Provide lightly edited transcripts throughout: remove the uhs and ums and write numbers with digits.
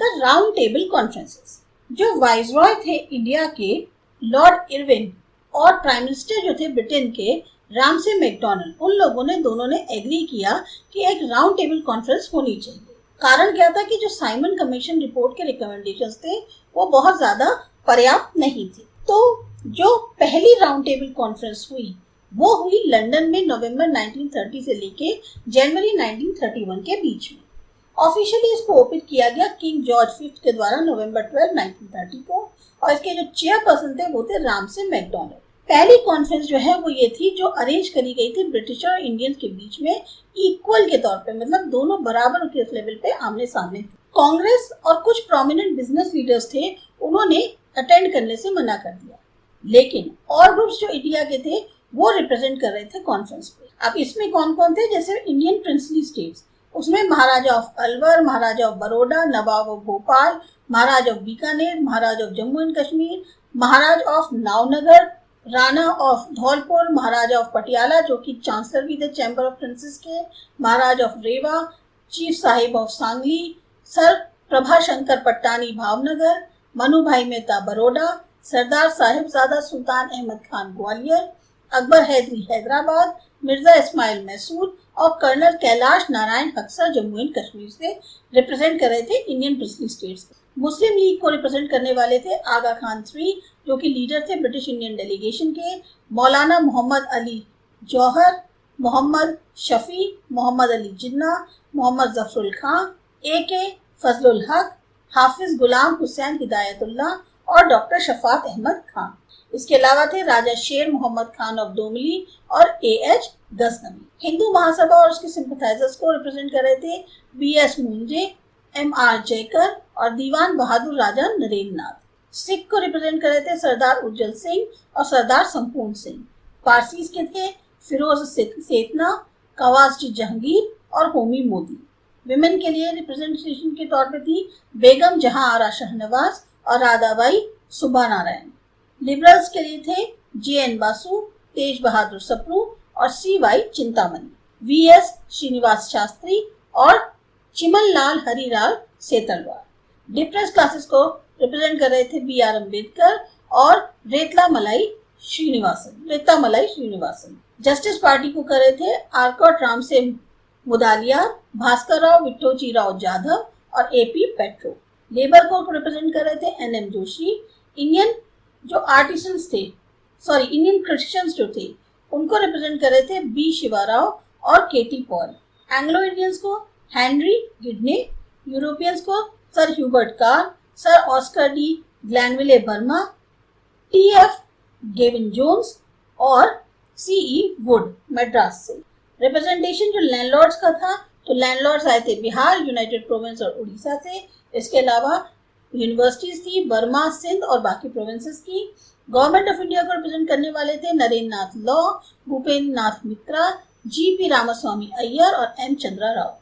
The round table conferences. जो viceroy थे India के लॉर्ड इरविन और प्राइम मिनिस्टर जो थे ब्रिटेन के रामसे मैकडॉनल्ड, उन लोगों ने दोनों ने एग्री किया कि एक राउंड टेबल कॉन्फ्रेंस होनी चाहिए। कारण क्या था कि जो साइमन कमीशन रिपोर्ट के रिकमेंडेशंस थे वो बहुत ज्यादा पर्याप्त नहीं थे। तो जो पहली राउंड टेबल कॉन्फ्रेंस हुई वो हुई लंदन में नवंबर 1930 से लेके जनवरी 1931 के बीच में। ऑफिशियली इसको ओपन किया गया किंग जॉर्ज फिफ्थ के द्वारा नवंबर 12, 1930 को, और इसके जो चेयरपर्सन थे वो थे रामसे मैकडॉनल्ड। पहली कॉन्फ्रेंस जो है वो ये थी जो अरेंज करी गई थी ब्रिटिश और इंडियंस के बीच में इक्वल के तौर पे, मतलब दोनों बराबर के लेवल पे आमने सामने थे। कांग्रेस और कुछ प्रोमिनेंट बिजनेस लीडर्स थे, उन्होंने अटेंड करने से मना कर दिया, लेकिन और ग्रुप्स जो इंडिया के थे वो रिप्रेजेंट कर रहे थे कॉन्फ्रेंस पे। अब इसमें कौन कौन थे, जैसे इंडियन प्रिंसली स्टेट्स, उसमें maharaja of Alwar, maharaja of Baroda, nawab of Bhopal, maharaj of Bikaner, maharaj of Jammu and Kashmir, maharaj of Nawanagar, rana of Dholpur, maharaja of Patiala जो कि चांसलर भी थे चैम्बर ऑफ प्रिंसेस के, maharaj of Rewa, chief sahib of Sangli, sir Prabhashankar Pattani Bhavnagar, Manu Bhai Mehta Baroda, सरदार साहिबजादा सुल्तान अहमद खान ग्वालियर, अकबर हैदरी हैदराबाद, मिर्जा इस्माइल मैसूर और कर्नल कैलाश नारायण हक्सर जम्मू एंड कश्मीर से रिप्रेजेंट कर रहे थे इंडियन प्रिंसली स्टेट्स। मुस्लिम लीग को रिप्रेजेंट करने वाले थे आगा खान III जो कि लीडर थे ब्रिटिश इंडियन डेलीगेशन के, मौलाना मोहम्मद अली जौहर, मोहम्मद शफी, मोहम्मद अली जिन्ना, मोहम्मद जफरुल खां, AK फजलुल हक, हाफिज गुलाम हुसैन हिदायतुल्लाह और डॉक्टर शफात अहमद खान। इसके अलावा थे राजा शेर मोहम्मद खान ऑफ दोमली और AH गजनवी। हिंदू महासभा और उसके सिंपथाइजर्स को रिप्रेजेंट कर रहे थे BS मुंजे, MR जयकर और दीवान बहादुर राजा नरेंद्र नाथ। सिख को रिप्रेजेंट कर रहे थे सरदार उज्जवल सिंह और सरदार संपूर्ण सिंह। पारसीज के थे फिरोज सेतना, कवासजी जहांगीर और होमी मोदी। विमेन के लिए रिप्रेजेंटेशन के तौर पे थी बेगम जहां आरा शाहनवाज और राधाबाई सुब्बा नारायण। लिबरल्स के लिए थे JN बासु, तेज बहादुर सप्रू और CY चिंतामणि, VS श्रीनिवास शास्त्री और चिमन लाल हरिलाल सेतलवार। डिप्रेस क्लासेस को रिप्रेजेंट कर रहे थे BR अम्बेडकर और रेता मलाई श्रीनिवासन। जस्टिस पार्टी को कर रहे थे आर्कॉट रामसे मुदालिया, भास्कर राव विट्ठोजी राव जाधव और AP पेट्रो। लेबर को रिप्रेजेंट कर रहे थे NM जोशी। इंडियन क्रिश्चियंस जो थे उनको रिप्रेजेंट कर रहे थे B शिवाराव और KT पॉल। एंग्लो इंडियंस को हेनरी गिडने, यूरोपियंस को sir Hubert Carr, sir Oscar D Glanville Burma, TF Gavin Jones और CE वुड मद्रास से। रिप्रेजेंटेशन जो लैंडलॉर्ड्स का था, तो लैंडलॉर्ड्स आए थे बिहार, यूनाइटेड प्रोविंस और उड़ीसा से। इसके अलावा यूनिवर्सिटीज थी बर्मा, सिंध और बाकी प्रोविंसेस की। गवर्नमेंट ऑफ इंडिया को रिप्रेजेंट करने वाले थे नरेंद्र नाथ लॉ, भूपेंद्र नाथ मित्रा, GP रामास्वामी अय्यर और M चंद्रा राव।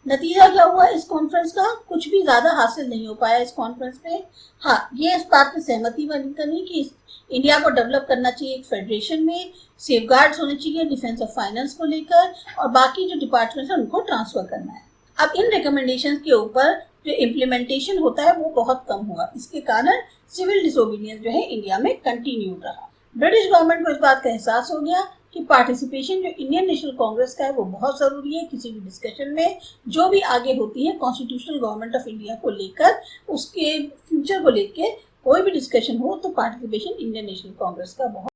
नतीजा क्या हुआ इस कॉन्फ्रेंस का? कुछ भी ज्यादा हासिल नहीं हो पाया इस कॉन्फ्रेंस पे। हाँ, ये इस बात पे सहमति बनी कि इंडिया को डेवलप करना चाहिए एक फेडरेशन में, सेफगार्ड्स होने चाहिए डिफेंस ऑफ फाइनेंस को लेकर, और बाकी जो डिपार्टमेंट्स है उनको ट्रांसफर करना है। अब इन रिकमेंडेशन के ऊपर जो इम्प्लीमेंटेशन होता है वो बहुत कम हुआ। इसके कारण सिविल डिसोबीडियंस जो है इंडिया में कंटिन्यू रहा। ब्रिटिश गवर्नमेंट को इस बात का एहसास हो गया कि पार्टिसिपेशन जो इंडियन नेशनल कांग्रेस का है वो बहुत जरूरी है किसी भी डिस्कशन में, जो भी आगे होती है कॉन्स्टिट्यूशनल गवर्नमेंट ऑफ इंडिया को लेकर, उसके फ्यूचर को लेकर कोई भी डिस्कशन हो तो पार्टिसिपेशन इंडियन नेशनल कांग्रेस का बहुत